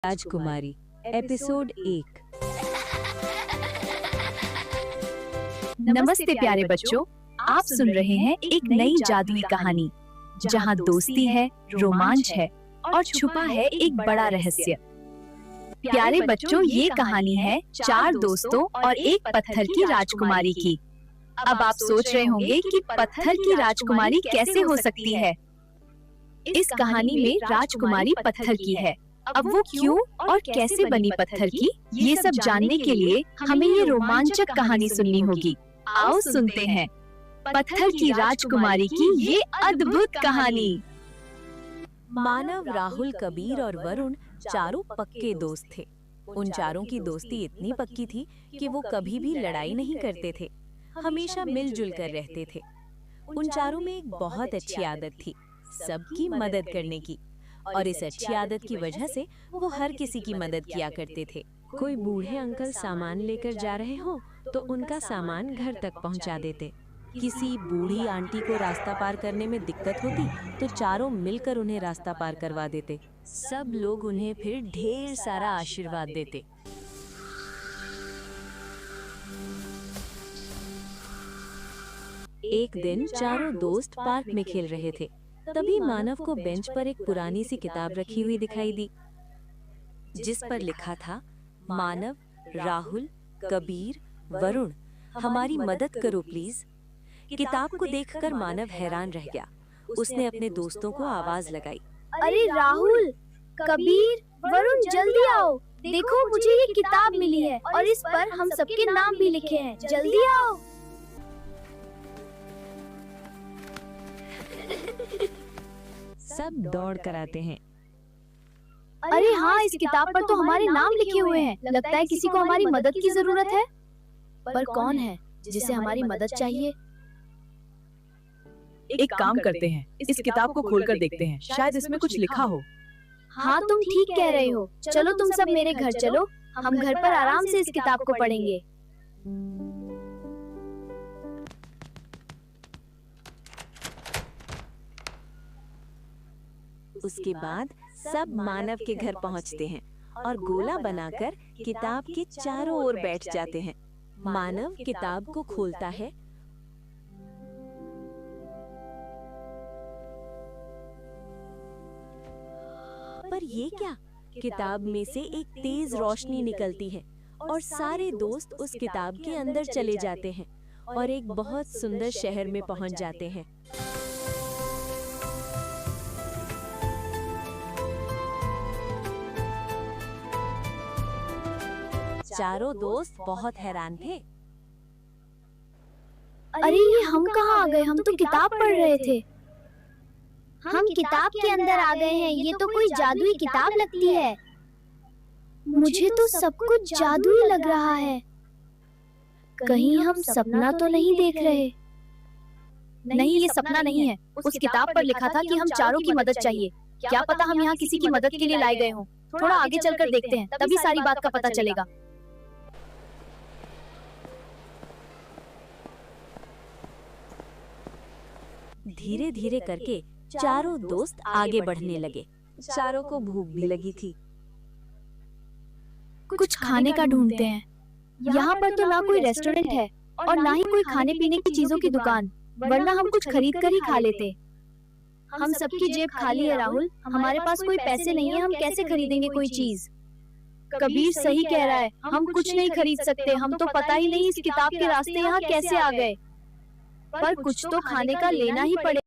राजकुमारी episode 1। नमस्ते प्यारे बच्चों, आप सुन रहे हैं एक नई जादुई कहानी जहां दोस्ती है, रोमांच है और छुपा है एक बड़ा रहस्य। प्यारे बच्चों, ये कहानी है 4 दोस्तों और एक पत्थर की राजकुमारी की। अब आप सोच रहे होंगे कि पत्थर की राजकुमारी कैसे हो सकती है? इस कहानी में राजकुमारी पत्थर की है। अब वो क्यों और कैसे बनी पत्थर की, ये सब जानने के लिए हमें ये रोमांचक कहानी सुननी होगी। आओ सुनते हैं पत्थर की राजकुमारी की ये अद्भुत कहानी। मानव, राहुल, कबीर और वरुण चारों पक्के दोस्त थे। उन चारों की दोस्ती इतनी पक्की थी कि वो कभी भी लड़ाई नहीं करते थे, हमेशा मिलजुल कर रहते थे। उन चारों में एक बहुत अच्छी आदत थी, सबकी मदद करने की, और इस अच्छी आदत की वजह से वो हर किसी की मदद किया करते थे। कोई बूढ़े अंकल सामान लेकर जा रहे हो तो उनका सामान घर तक पहुंचा देते। किसी बूढ़ी आंटी को रास्ता पार करने में दिक्कत होती तो चारों मिलकर उन्हें रास्ता पार करवा देते। सब लोग उन्हें फिर ढेर सारा आशीर्वाद देते। एक दिन चारों दोस्त पार्क में खेल रहे थे, तभी मानव को बेंच पर एक पुरानी सी किताब रखी हुई दिखाई दी, जिस पर लिखा था, मानव, राहुल, कबीर, वरुण, हमारी मदद करो प्लीज। किताब को देखकर मानव हैरान रह गया। उसने अपने दोस्तों को आवाज लगाई, अरे राहुल, कबीर, वरुण, जल्दी आओ, देखो मुझे ये किताब मिली है और इस पर हम सबके नाम भी लिखे हैं, जल्दी आओ। सब दौड़ कर आते हैं। अरे हाँ, इस किताब पर तो हमारे नाम लिखे हुए हैं। लगता है किसी को हमारी मदद की जरूरत है। पर कौन है जिसे हमारी मदद चाहिए? एक काम करते हैं, इस किताब को खोलकर देखते हैं, शायद इसमें कुछ लिखा हो। हाँ, तुम ठीक कह रहे हो। चलो तुम सब मेरे घर चलो, हम घर पर आराम से इस किताब को पढ़ेंगे। उसके बाद सब मानव के घर पहुंचते हैं और गोला बनाकर किताब के चारों ओर बैठ जाते हैं। मानव किताब को खोलता है पर ये क्या? किताब में से एक तेज रोशनी निकलती है और सारे दोस्त उस किताब के अंदर चले जाते हैं और एक बहुत सुंदर शहर में पहुंच जाते हैं। चारों दोस्त बहुत हैरान थे। अरे ये हम कहाँ आ गए? हम तो किताब पढ़ रहे थे। हम किताब के अंदर आ गए हैं। ये तो कोई जादुई किताब लगती है। मुझे तो सब कुछ जादुई लग रहा है। कहीं हम सपना तो नहीं देख रहे? नहीं, ये सपना नहीं है। उस किताब पर लिखा था कि हम चारों की मदद चाहिए। क्या पता हम यहाँ किसी की मदद के लिए लाए गए हों। थोड़ा आगे चलकर देखते हैं, तभी सारी बात का पता चलेगा। धीरे धीरे करके चारों दोस्त आगे बढ़ने लगे। चारों को भूख भी लगी थी। कुछ खाने का ढूंढते हैं। यहाँ पर तो ना कोई रेस्टोरेंट है और ना ही कोई खाने पीने की चीजों की दुकान, वरना हम कुछ खरीद कर ही खा लेते। हम सबकी जेब खाली है राहुल, हमारे पास कोई पैसे नहीं है, हम कैसे खरीदेंगे कोई चीज? कबीर सही कह रहा है, हम कुछ नहीं खरीद सकते। हम तो पता ही नहीं इस किताब के रास्ते यहाँ कैसे आ गए। पर कुछ तो खाने का लेना ही पड़ेगा।